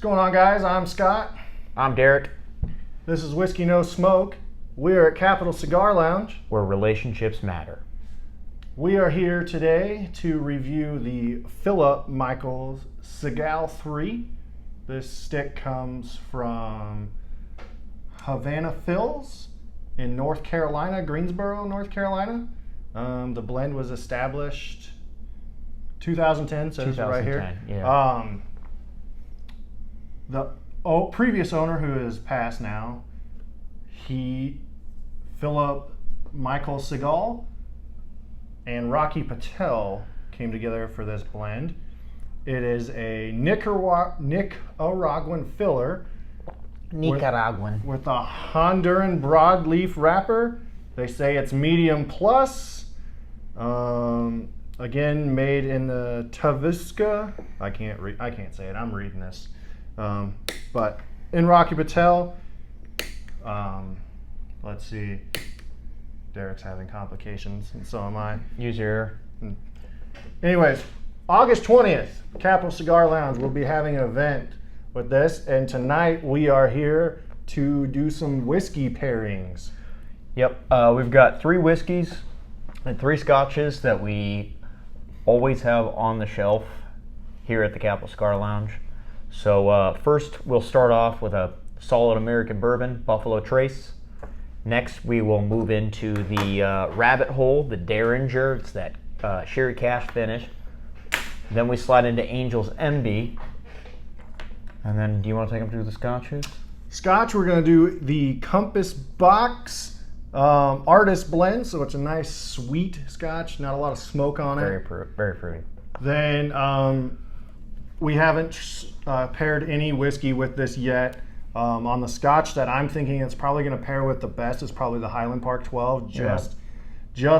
going on, guys? I'm Scott. I'm Derek. This is Whiskey No Smoke. We are at Capital Cigar Lounge, where relationships matter. We are here today to review the Philip Michaels CGALIII. This stick comes from Havana Phils in North Carolina, Greensboro, North Carolina. The blend was established 2010, says right here. Yeah. The previous owner, who is passed now, Philip Michaels Segal and Rocky Patel came together for this blend. It is a Nicaraguan filler with a Honduran broadleaf wrapper. They say it's medium plus. Again, made in the Tavisca. I can't say it. I'm reading this. But in Rocky Patel. Let's see. Derek's having complications, and so am I. Use your ear. Anyways, August 20th, Capital Cigar Lounge will be having an event with this, and tonight we are here to do some whiskey pairings. Yep, we've got 3 whiskeys and 3 scotches that we always have on the shelf here at the Capital Cigar Lounge. So first we'll start off with a solid American bourbon, Buffalo Trace. Next, we will move into the Rabbit Hole, the Derringer. It's that sherry cask finish. Then we slide into Angel's Envy. And then, do you want to take them through the scotches? Scotch, we're going to do the Compass Box Artist Blend. So it's a nice, sweet scotch. Not a lot of smoke on it. Very fruity. Then we haven't paired any whiskey with this yet. On the scotch that I'm thinking it's probably going to pair with the best is probably the Highland Park 12, just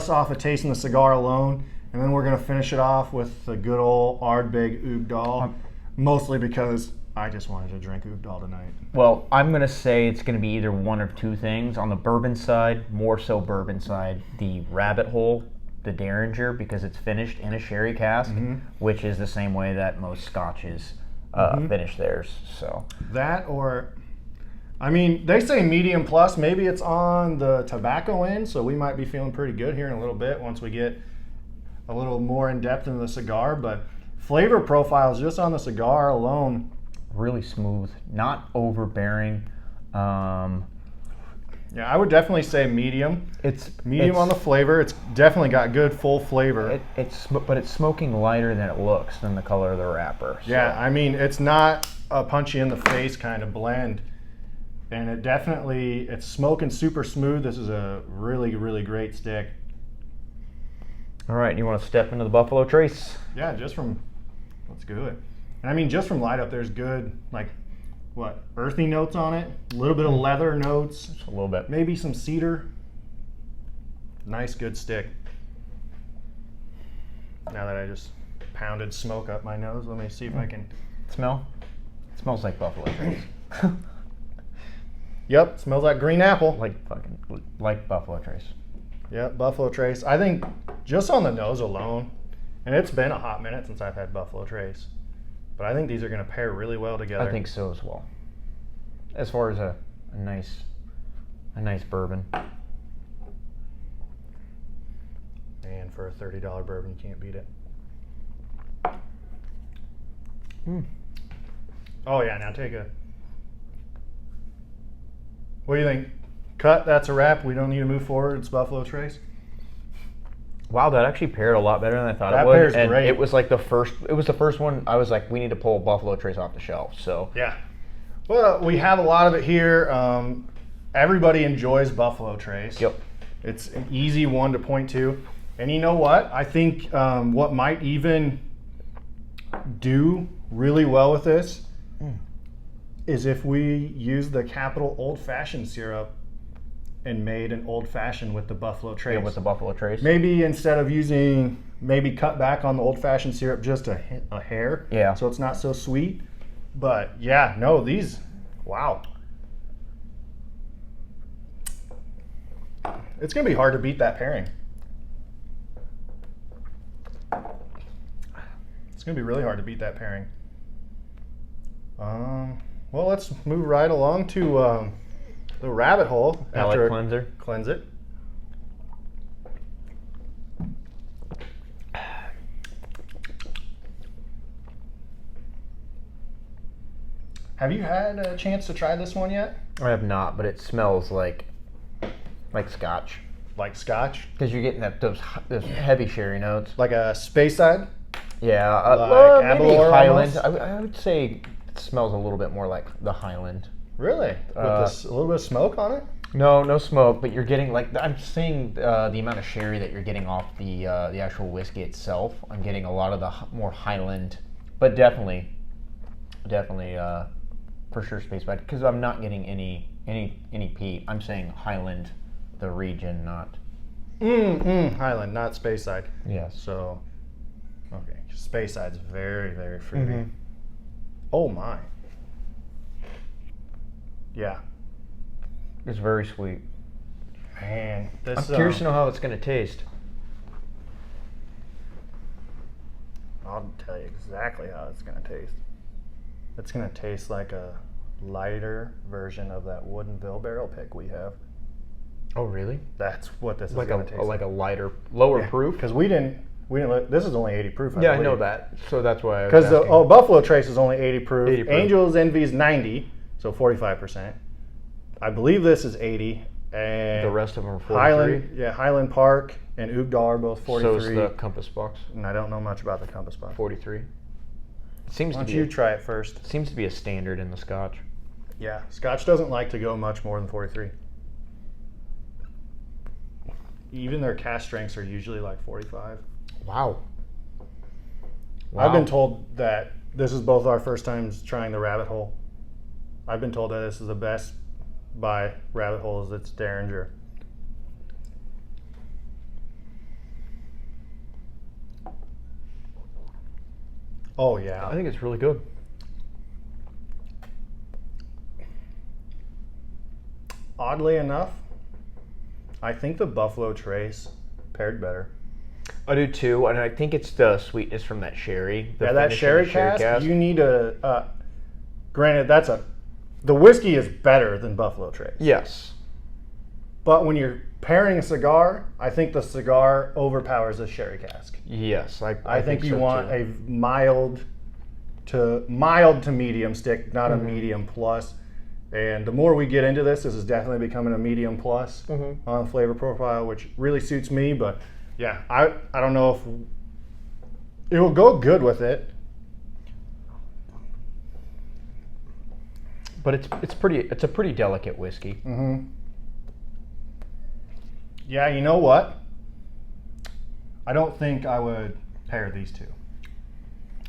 off of tasting the cigar alone. And then we're going to finish it off with the good old Ardbeg Oudal, mostly because I just wanted to drink Oudal tonight. Well, I'm going to say it's going to be either one of 2 things. On the bourbon side, more so bourbon side, the Rabbit Hole, the Derringer, because it's finished in a sherry cask, which is the same way that most scotches finish theirs. So that, or I mean, they say medium plus. Maybe it's on the tobacco end, so we might be feeling pretty good here in a little bit once we get a little more in depth into the cigar. But flavor profiles just on the cigar alone, really smooth, not overbearing. Yeah, I would definitely say medium. It's on the flavor. It's definitely got good full flavor. But it's smoking lighter than it looks than the color of the wrapper. So. Yeah, I mean, it's not a punchy in the face kind of blend. And it's smoking super smooth. This is a really, really great stick. All right, you want to step into the Buffalo Trace? Yeah, let's do it. And I mean, just from light up, there's good, earthy notes on it. A little bit of leather notes. Just a little bit. Maybe some cedar. Nice, good stick. Now that I just pounded smoke up my nose, let me see if I can smell. It smells like Buffalo Trace. Yep, smells like green apple. Like Buffalo Trace. Yep, Buffalo Trace. I think just on the nose alone, and it's been a hot minute since I've had Buffalo Trace, but I think these are going to pair really well together. I think so as well. As far as a nice bourbon. And for a $30 bourbon, you can't beat it. Oh yeah, now take a... What do you think? Cut, that's a wrap. We don't need to move forward. It's Buffalo Trace. Wow, that actually paired a lot better than I thought it would. That pairs great. It was the first one I was like, we need to pull Buffalo Trace off the shelf. So yeah. Well, we have a lot of it here. Everybody enjoys Buffalo Trace. Yep. It's an easy one to point to. And you know what? I think what might even do really well with this is if we use the Capital Old Fashioned syrup and made an old fashioned with the Buffalo Trace. Yeah, with the Buffalo Trace. Maybe instead of cut back on the old fashioned syrup just a hair. Yeah. So it's not so sweet. But yeah, no, these, wow. It's going to be hard to beat that pairing. It's going to be really hard to beat that pairing. Well, let's move right along to the rabbit hole. Palate cleanser. Cleanse it. Have you had a chance to try this one yet? I have not, but it smells like scotch. Like scotch? Because you're getting those heavy sherry notes. Like a Space Side? Yeah, Like maybe Abalone Highland. almost? I would say it smells a little bit more like the Highland. Really? With a little bit of smoke on it? No smoke, but you're getting I'm seeing the amount of sherry that you're getting off the actual whiskey itself. I'm getting a lot of the more Highland, but definitely for sure Space Side, because I'm not getting any peat. I'm saying Highland, the region, not. Highland, not Space Side. Yes. So, okay, Space Side's very, very fruity. Mhm. Oh my. Yeah. It's very sweet. Man, this. I'm curious to know how it's going to taste. I'll tell you exactly how it's going to taste. It's going to taste like a lighter version of that Woodinville barrel pick we have. Oh, really? That's what this is Like going to taste like a lighter, lower proof? Because we didn't look, this is only 80 proof. Yeah, I know that. So that's why I was Because asking. Buffalo Trace is only 80 proof. 80 proof. Angel's Envy is 90, so 45%. I believe this is 80. And The rest of them are 43. Highland Park and Oogdahl are both 43. So is the Compass Box. And I don't know much about the Compass Box. 43. It seems Why to don't be you try it first? seems to be a standard in the Scotch. Yeah, Scotch doesn't like to go much more than 43. Even their cast strengths are usually like 45. Wow. I've been told that this is both our first times trying the Rabbit Hole. I've been told that this is the best by Rabbit Hole is its Derringer. Oh yeah. I think it's really good. Oddly enough, I think the Buffalo Trace paired better. I do too, and I think it's the sweetness from that sherry. The Yeah, that finish in sherry the cask, you need a. Granted, the whiskey is better than Buffalo Trace. Yes. But when you're pairing a cigar, I think the cigar overpowers the sherry cask. Yes, I think you so want too. a mild to medium stick, not a medium plus. And the more we get into this is definitely becoming a medium plus on the flavor profile, which really suits me. But yeah, I don't know if it will go good with it. But it's a pretty delicate whiskey. Yeah, you know what? I don't think I would pair these two.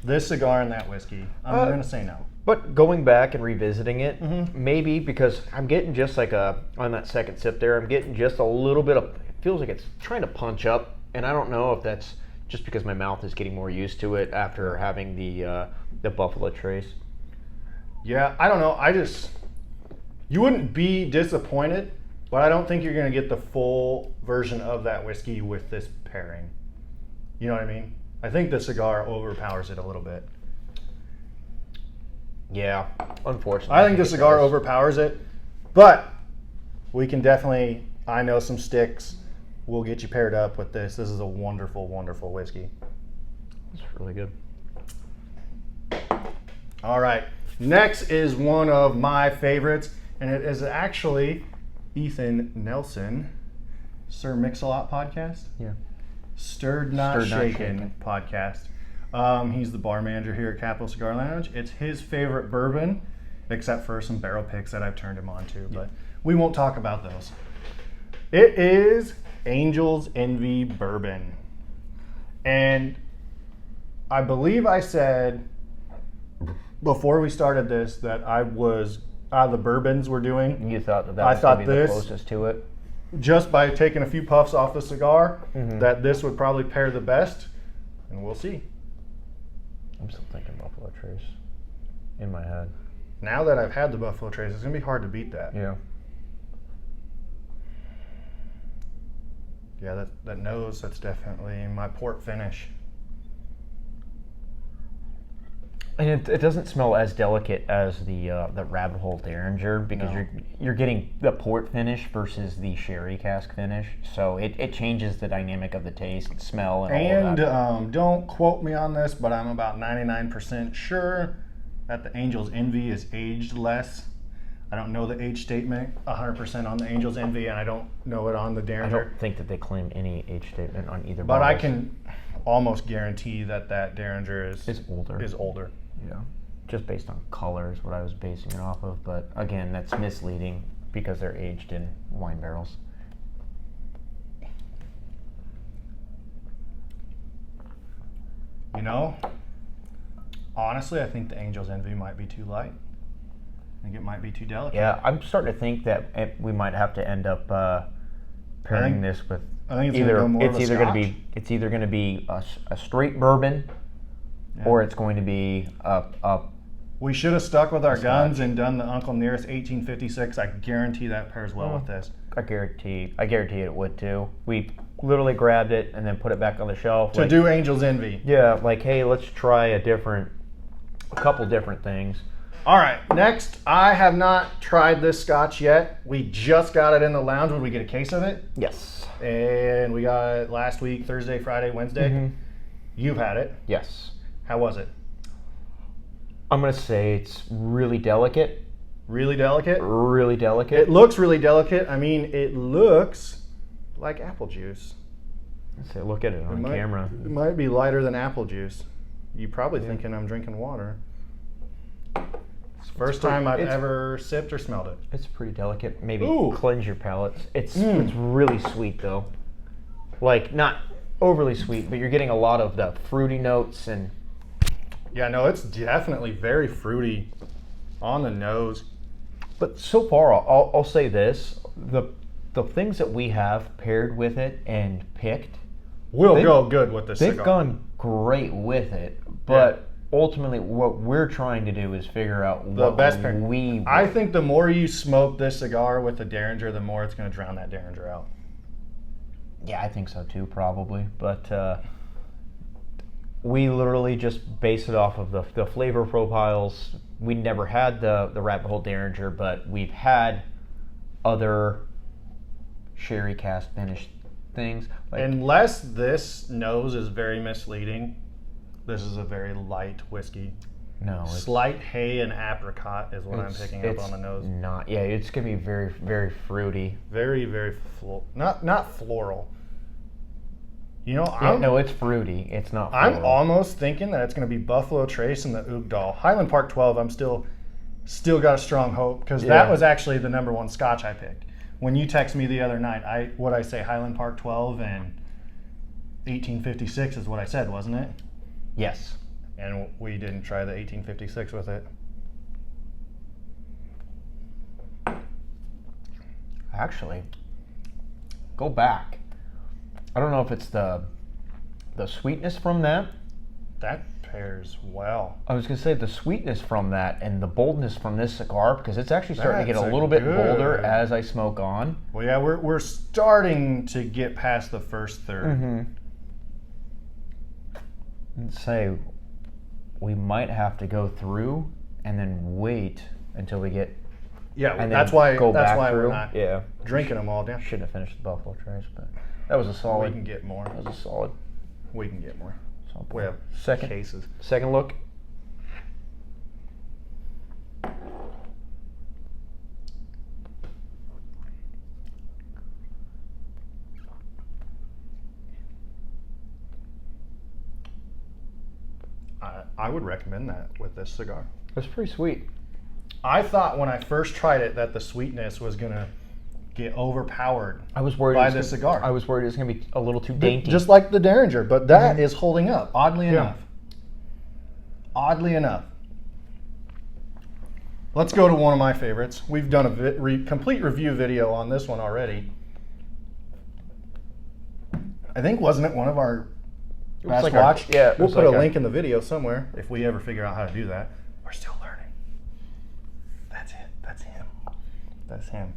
This cigar and that whiskey, I'm going to say no. But going back and revisiting it, maybe because I'm getting just like on that second sip there, I'm getting just a little bit of, it feels like it's trying to punch up, and I don't know if that's just because my mouth is getting more used to it after having the Buffalo Trace. Yeah, I don't know. You wouldn't be disappointed, but I don't think you're going to get the full version of that whiskey with this pairing. You know what I mean? I think the cigar overpowers it a little bit. Yeah, unfortunately. I think the cigar overpowers it, but we can definitely, I know some sticks. We'll get you paired up with this. This is a wonderful, wonderful whiskey. It's really good. All right. Next is one of my favorites, and it is actually Ethan Nelson, Sir Mix-a-Lot podcast. Yeah. Stirred Not Shaken podcast. He's the bar manager here at Capital Cigar Lounge. It's his favorite bourbon, except for some barrel picks that I've turned him on to, but we won't talk about those. It is Angel's Envy Bourbon. And I believe I said before we started this that I was the bourbons we're doing. You thought that I was thought going to be the this- closest to it? Just by taking a few puffs off the cigar, that this would probably pair the best, and we'll see. I'm still thinking Buffalo Trace in my head. Now that I've had the Buffalo Trace, it's gonna be hard to beat that. Yeah. Yeah, that nose, that's definitely my port finish. And it doesn't smell as delicate as the Rabbit Hole Derringer because No. you're getting the port finish versus the sherry cask finish, so it changes the dynamic of the taste, smell, and all of that. Don't quote me on this, but I'm about 99% sure that the Angel's Envy is aged less. I don't know the age statement 100% on the Angel's Envy, and I don't know it on the I Derringer. don't think that they claim any age statement on either. But I bottles. can almost guarantee that Derringer It's older. Is older. Yeah, just based on color is what I was basing it off of. But again, that's misleading because they're aged in wine barrels. You know, honestly, I think the Angel's Envy might be too light. I think it might be too delicate. Yeah, I'm starting to think that we might have to end up pairing this with I think it's gonna go more of a Scotch. It's either going to be a straight bourbon, or it's going to be a We should have stuck with our Scotch. guns and done the Uncle Nearest 1856. I guarantee that pairs well with this. I guarantee it would too. We literally grabbed it and then put it back on the shelf. To do Angel's Envy. Yeah, like, hey, let's try a couple different things. All right, next, I have not tried this Scotch yet. We just got it in the lounge when we get a case of it. Yes. And we got it last week, Thursday, Friday, Wednesday. Mm-hmm. You've had it. Yes. How was it? I'm going to say it's really delicate. Really delicate? Really delicate. It looks really delicate. I mean, it looks like apple juice. Let's say, look at it on camera. It might be lighter than apple juice. You're probably thinking I'm drinking water. It's the first time I've ever sipped or smelled it. It's pretty delicate. Maybe Ooh. cleanse your palates. It's really sweet though. Like, not overly sweet, but you're getting a lot of the fruity notes and. Yeah, no, it's definitely very fruity on the nose. But so far, I'll say this: the things that we have paired with it and picked Will go good with this They've cigar. gone great with it, but ultimately, what we're trying to do is figure out The what best pair. we. I think the more you smoke this cigar with the Derringer, the more it's going to drown that Derringer out. Yeah, I think so too, probably. But we literally just base it off of the flavor profiles. We never had the Rabbit Hole Derringer, but we've had other sherry cask finished things. Like, Unless this nose is very misleading, this is a very light whiskey. no, it's Slight hay and apricot is what I'm picking up on the nose. Not, yeah, it's gonna be very, very fruity. Very, very not floral. You know, Yeah, no, it's fruity. It's not. Floral. I'm almost thinking that it's going to be Buffalo Trace and the Oogdahl. Highland Park 12, I'm still got a strong hope because that was actually the number one Scotch I picked. When you text me the other night, I say Highland Park 12 and 1856 is what I said, wasn't it? Yes. And we didn't try the 1856 with it. Actually, go back. I don't know if it's the sweetness from that. That pairs well. I was gonna say the sweetness from that and the boldness from this cigar because it's actually starting to get That's a little bit good. bolder as I smoke on. Well, yeah, we're starting to get past the first third. Mm-hmm. Let's say we might have to go through and then wait until we get. Yeah, And that's then why go back we're through. not Yeah. drinking them all down. Shouldn't have finished the Buffalo Trace, but that was a We solid. can get more. That was a solid. We can get more. solid We have second cases. Second look. I would recommend that with this cigar. It's pretty sweet. I thought when I first tried it that the sweetness was gonna get overpowered I was worried by it was this gonna- cigar. I was worried it was going to be a little too dainty. Just like the Derringer, but that is holding up, oddly enough. Oddly enough. Let's go to one of my favorites. We've done a complete review video on this one already. I think, wasn't it one of our best like watch? yeah, it we'll was put like a our- link in the video somewhere if we ever figure out how to do that. We're still learning. That's it. That's him. That's him.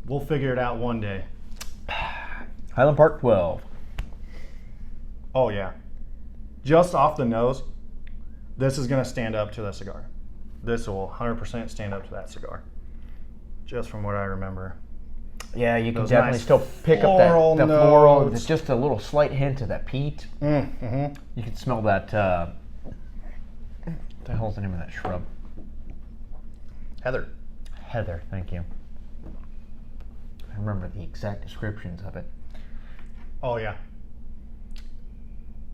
We'll figure it out one day. Highland Park 12. Oh yeah. Just off the nose, This is going to stand up to the cigar. This will 100% stand up to that cigar. Just from what I remember. Yeah, you can Those definitely nice still pick up that floral the floral. notes. There's just a little slight hint of that peat. Mm-hmm. You can smell that. What the hell's the name of that shrub? Heather. Heather. Thank you. I remember the exact descriptions of it. Oh, yeah.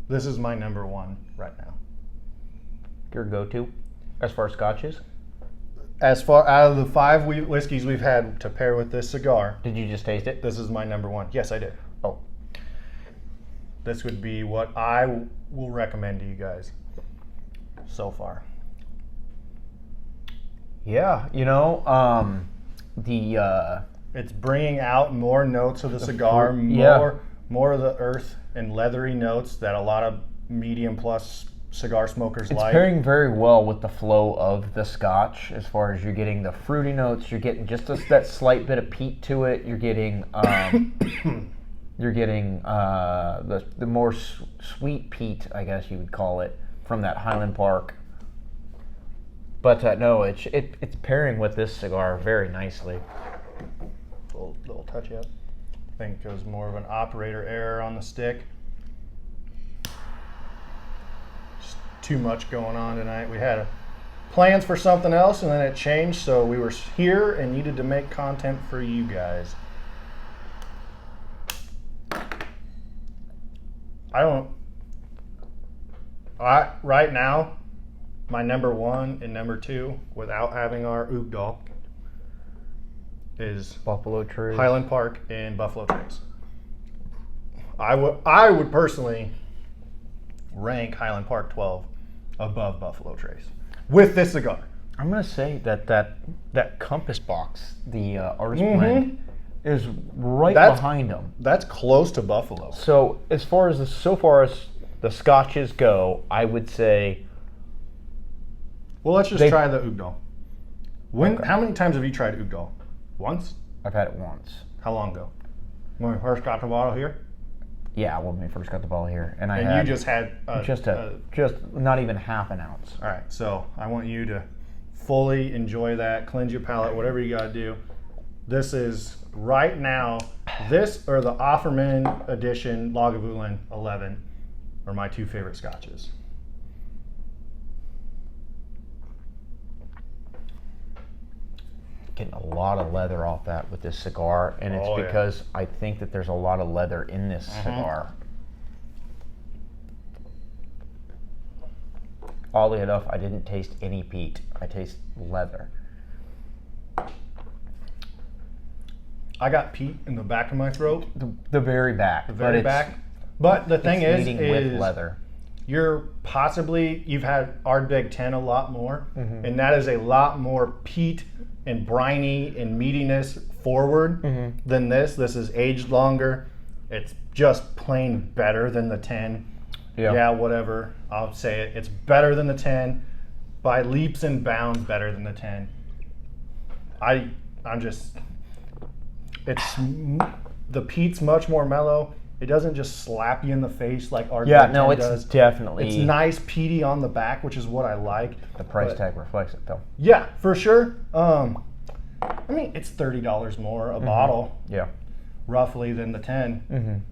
This is my number one right now. Your go-to as far as scotches? As far out of the 5 whiskeys we've had to pair with this cigar, Did you just taste it? this is my number one. Yes, I did. Oh, This would be what I will recommend to you guys so far. yeah. It's bringing out more notes of the cigar, fruit, yeah. more of the earth and leathery notes that a lot of medium plus cigar smokers It's like. pairing very well with the flow of the scotch. As far as you're getting the fruity notes, you're getting just that slight bit of peat to it. You're getting the more sweet peat, I guess you would call it, from that Highland Park. But no, it's pairing with this cigar very nicely. Little touch up. I think it was more of an operator error on the stick. Just too much going on tonight. We had plans for something else and then it changed, so we were here and needed to make content for you guys. Right now, my number one and number two, without having our Oogdal, is Buffalo Trace. Highland Park and Buffalo Trace. I would personally rank Highland Park 12 above Buffalo Trace with this cigar. I'm gonna say that Compass box, the artist blend, is right behind them. That's close to Buffalo. So as far as the scotches go, I would say. Well, let's just try the Oogdal. How many times have you tried Oogdal? Once? I've had it once. How long ago? When we first got the bottle here? Yeah, when we first got the bottle here, and you just had just not even half an ounce. All right, so I want you to fully enjoy that, cleanse your palate, whatever you got to do. This is right now. This or the Offerman Edition Lagavulin 11 are my 2 favorite scotches. Getting a lot of leather off that with this cigar, and it's because I think that there's a lot of leather in this cigar. Oddly enough, I didn't taste any peat. I taste leather. I got peat in the back of my throat. The very back. The very back. But the thing is with leather. You've had Ardbeg 10 a lot more, and that is a lot more peat and briny and meatiness forward than this. This is aged longer. It's just plain better than the 10. Yeah, whatever. I'll say it. It's better than the 10 by leaps and bounds. Better than the 10. The peat's much more mellow. It doesn't just slap you in the face like Ardbeg 10 does. It's definitely. It's nice peaty on the back, which is what I like. The price tag reflects it, though. Yeah, for sure. I mean, it's $30 more a bottle. Yeah. Roughly than the 10.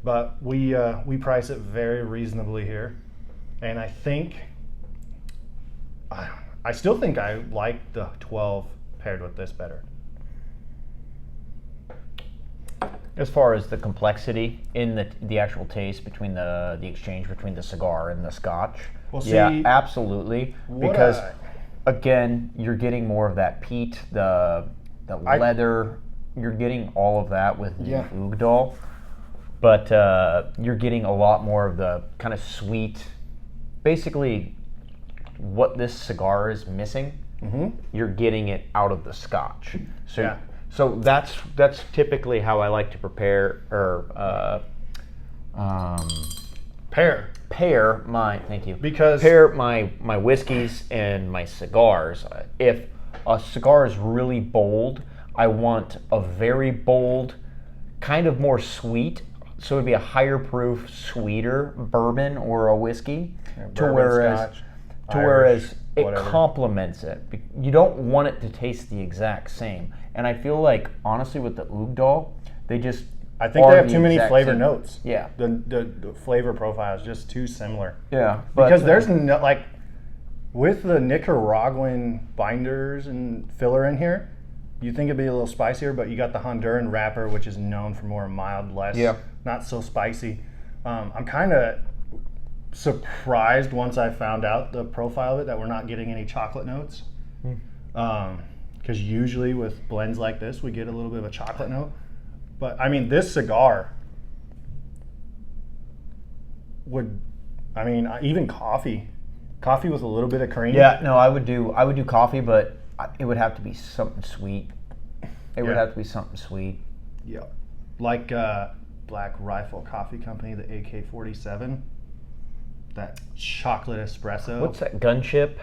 But we price it very reasonably here, and I still think I like the 12 paired with this better. As far as the complexity in the actual taste between the exchange between the cigar and the scotch, Well, yeah, see, absolutely. Because again, you're getting more of that peat, the leather. You're getting all of that with the Oogdal, but you're getting a lot more of the kind of sweet. Basically, what this cigar is missing, you're getting it out of the scotch. So. Yeah. So that's typically how I like to prepare or pair my my whiskeys and my cigars. If a cigar is really bold, I want a very bold, kind of more sweet. So it'd be a higher proof, sweeter bourbon or a whiskey. Bourbon, whereas scotch. to Irish, whereas it whatever. complements it. You don't want it to taste the exact same. And I feel like, honestly, with the Oogdal, they just I think are they have the too many exact flavor same. notes. Yeah. The flavor profile is just too similar. Yeah. Because there's no, like, with the Nicaraguan binders and filler in here, you think it'd be a little spicier, but you got the Honduran wrapper, which is known for more mild, less, Yeah. not so spicy. I'm kind of surprised once I found out the profile of it that we're not getting any chocolate notes. Because usually with blends like this, we get a little bit of a chocolate note. But I mean, this cigar would, I mean, even coffee with a little bit of cream. Yeah, no, I would do coffee, but it would have to be something sweet. It would Yeah. have to be something sweet. Yeah. Like Black Rifle Coffee Company, the AK-47, that chocolate espresso. What's that, gunship?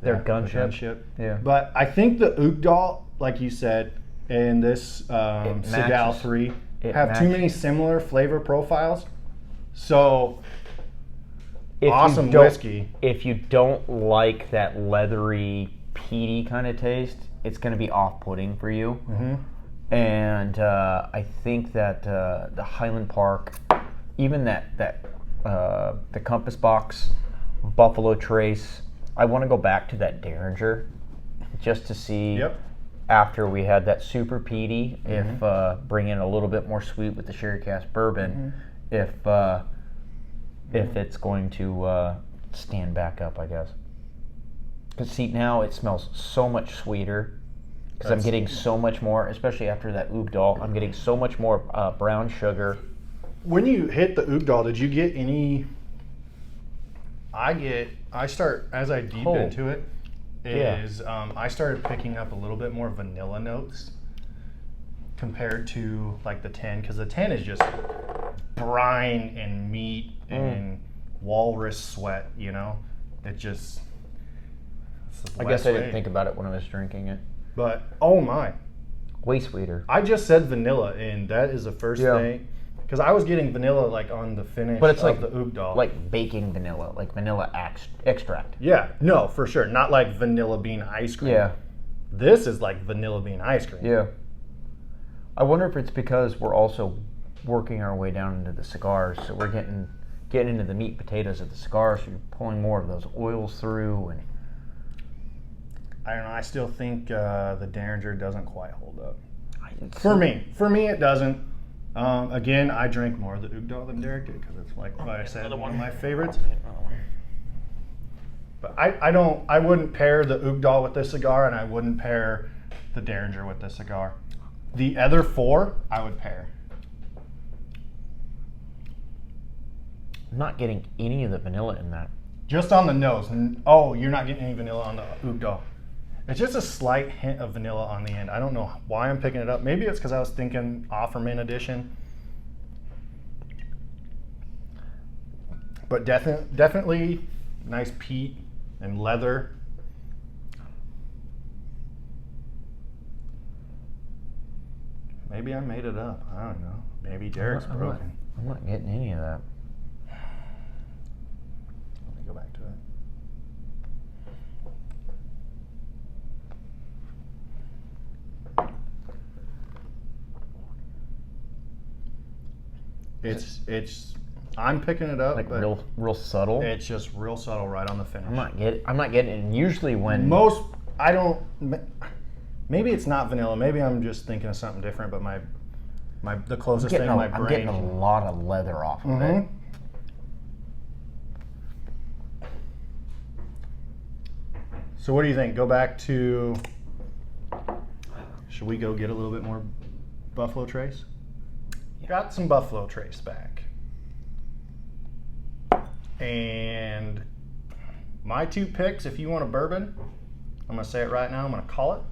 Their Yeah, the gunship. Yeah. But I think the Oogdal, like you said, and this CGALIII have too many similar flavor profiles. So If awesome you don't- whiskey. If you don't like that leathery, peaty kind of taste, it's going to be off-putting for you. Mm-hmm. And I think that the Highland Park, even the Compass Box, Buffalo Trace, I want to go back to that Derringer just to see. Yep. After we had that super peaty, if bring in a little bit more sweet with the sherry cask bourbon, if it's going to stand back up, I guess. Because see, now it smells so much sweeter. Because I'm getting so much more, especially after that Oogdal, I'm getting so much more brown sugar. When you hit the Oogdal, did you get any? I start as I deep Oh. into it. Yeah. I started picking up a little bit more vanilla notes compared to like the 10, because the 10 is just brine and meat and walrus sweat. You know, it just. I guess I didn't think about it when I was drinking it. But oh my, Way sweeter. I just said vanilla, and that is the first thing. Because I was getting vanilla like on the finish But it's of like the Oogdal. like baking vanilla, like vanilla extract. Yeah, no, for sure. Not like vanilla bean ice cream. Yeah. This is like vanilla bean ice cream. Yeah. I wonder if it's because we're also working our way down into the cigars, so we're getting into the meat and potatoes of the cigars, so you're pulling more of those oils through. And I don't know. I still think the Derringer doesn't quite hold up. For me, it doesn't. Again, I drink more of the Oogdal than Derek did because it's like I said, one of my favorites. But I wouldn't pair the Oogdal with this cigar, and I wouldn't pair the Derringer with this cigar. The other four, I would pair. I'm not getting any of the vanilla in that. Just on the nose. Oh, you're not getting any vanilla on the Oogdal. It's just a slight hint of vanilla on the end. I don't know why I'm picking it up. Maybe it's because I was thinking Offerman edition. But definitely nice peat and leather. Maybe I made it up. I don't know. Maybe Derek's broken. I'm not getting any of that. Let me go back to it. It's I'm picking it up, Like but real subtle. it's just real subtle right on the finish. I'm not getting it. And usually when I don't. Maybe it's not vanilla. Maybe I'm just thinking of something different. But the closest thing in my brain. I'm getting a lot of leather off of it. So what do you think? Go back to. Should we go get a little bit more Buffalo Trace? Got some Buffalo Trace back. And my two picks, if you want a bourbon, I'm going to say it right now, I'm going to call it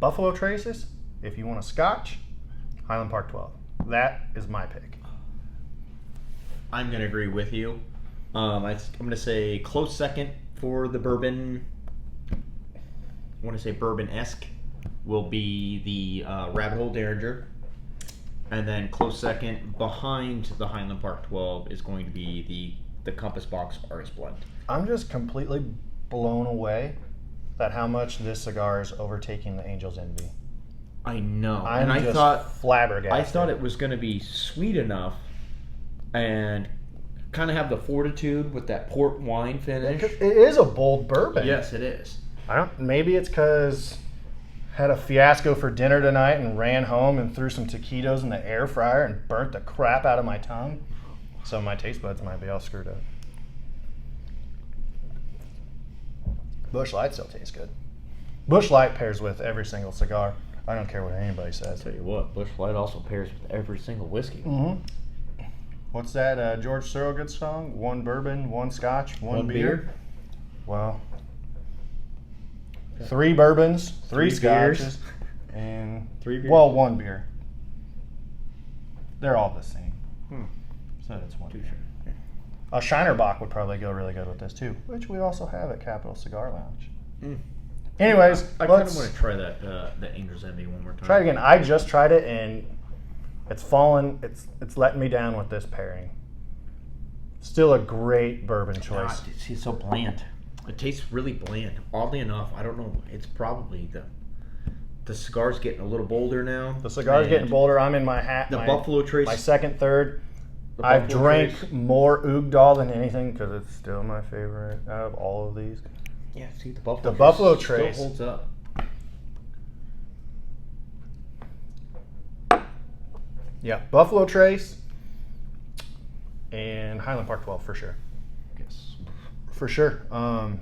Buffalo Traces. If you want a Scotch, Highland Park 12. That is my pick. I'm going to agree with you. I'm going to say close second for the bourbon. I want to say bourbon-esque will be the Rabbit Hole Derringer. And then close second behind the Highland Park 12 is going to be the Compass Box Artist Blend. I'm just completely blown away at how much this cigar is overtaking the Angel's Envy. I know. I'm and just I thought flabbergasted. I thought it was going to be sweet enough and kind of have the fortitude with that port wine finish. It is a bold bourbon. Yes, it is. Maybe it's because had a fiasco for dinner tonight and ran home and threw some taquitos in the air fryer and burnt the crap out of my tongue. So my taste buds might be all screwed up. Busch Light still tastes good. Busch Light pairs with every single cigar. I don't care what anybody says. I'll tell you what, Busch Light also pairs with every single whiskey. Mm-hmm. What's that George Thorogood song? One bourbon, one scotch, one beer? Well, 3 bourbons, 3 beers, scotches, and 3 beers? Well, 1 beer. They're all the same. So that's 1 beer. Sure. A Shiner Bock would probably go really good with this too, which we also have at Capital Cigar Lounge. Anyways, I kind of want to try that the Angel's Envy one more time. try it again. I just tried it and it's fallen. It's letting me down with this pairing. Still a great bourbon choice. It's so bland. It tastes really bland. Oddly enough, I don't know. It's probably the cigar's getting a little bolder now. The cigar's getting bolder. I'm in my hat. The Buffalo Trace. My second, third. The I've Buffalo drank Trace. more Oogdahl than anything because it's still my favorite out of all of these. Yeah, see the Buffalo. The Buffalo still Trace. holds up. Yeah, Buffalo Trace and Highland Park 12 for sure. Yes. For sure. A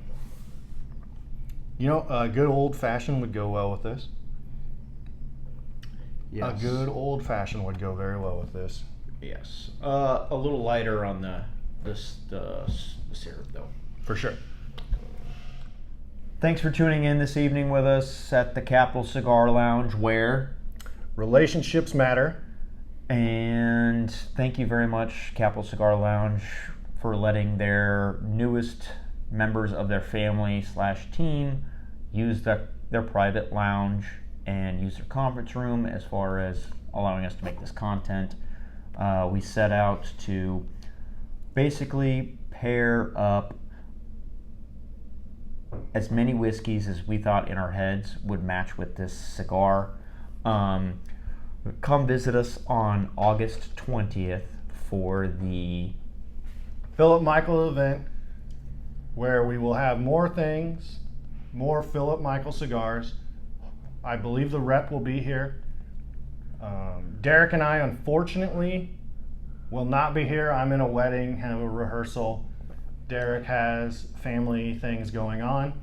good old fashioned would go well with this. Yes. A good old fashioned would go very well with this. Yes. A little lighter on the syrup though. For sure. Thanks for tuning in this evening with us at the Capital Cigar Lounge, where Relationships matter. and thank you very much, Capital Cigar Lounge, for letting their newest members of their family / team use their private lounge and use their conference room as far as allowing us to make this content. We set out to basically pair up as many whiskeys as we thought in our heads would match with this cigar. Come visit us on August 20th for the Philip Michael event where we will have more things, more Philip Michael cigars. I believe the rep will be here. Derek and I, unfortunately, will not be here. I'm in a wedding, have a rehearsal. Derek has family things going on.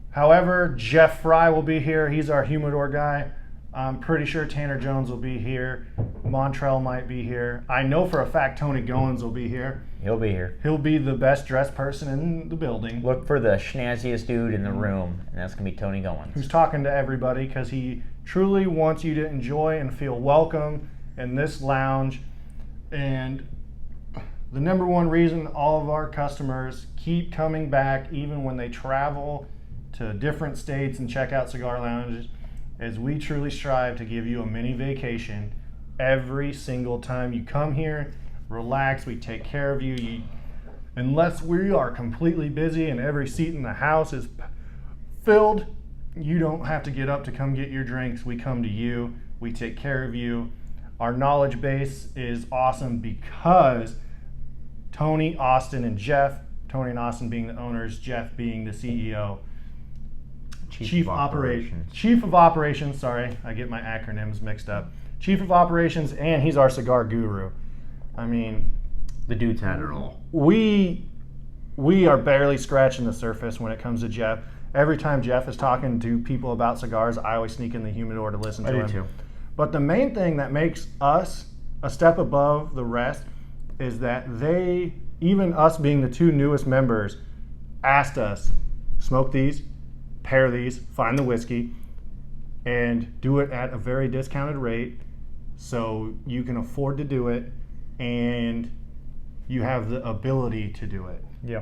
However, Jeff Fry will be here. He's our humidor guy. I'm pretty sure Tanner Jones will be here. Montrell might be here. I know for a fact Tony Goins will be here. He'll be here. He'll be the best dressed person in the building. Look for the schnazziest dude in the room, and that's gonna be Tony Goins. Who's talking to everybody because he truly wants you to enjoy and feel welcome in this lounge. And the number one reason all of our customers keep coming back, even when they travel to different states and check out cigar lounges, is we truly strive to give you a mini vacation every single time you come here. Relax, we take care of you. Unless we are completely busy and every seat in the house is filled, you don't have to get up to come get your drinks. We come to you, we take care of you. Our knowledge base is awesome because Tony, Austin, and Jeff, Tony and Austin being the owners, Jeff being the CEO, Chief of Operations, sorry, I get my acronyms mixed up. Chief of Operations, and he's our cigar guru. I mean, The dude's had it all. we are barely scratching the surface when it comes to Jeff. Every time Jeff is talking to people about cigars, I always sneak in the humidor to listen to him. I do too. But the main thing that makes us a step above the rest is that they, even us being the 2 newest members, asked us, smoke these, pair these, find the whiskey, and do it at a very discounted rate so you can afford to do it and you have the ability to do it. Yeah.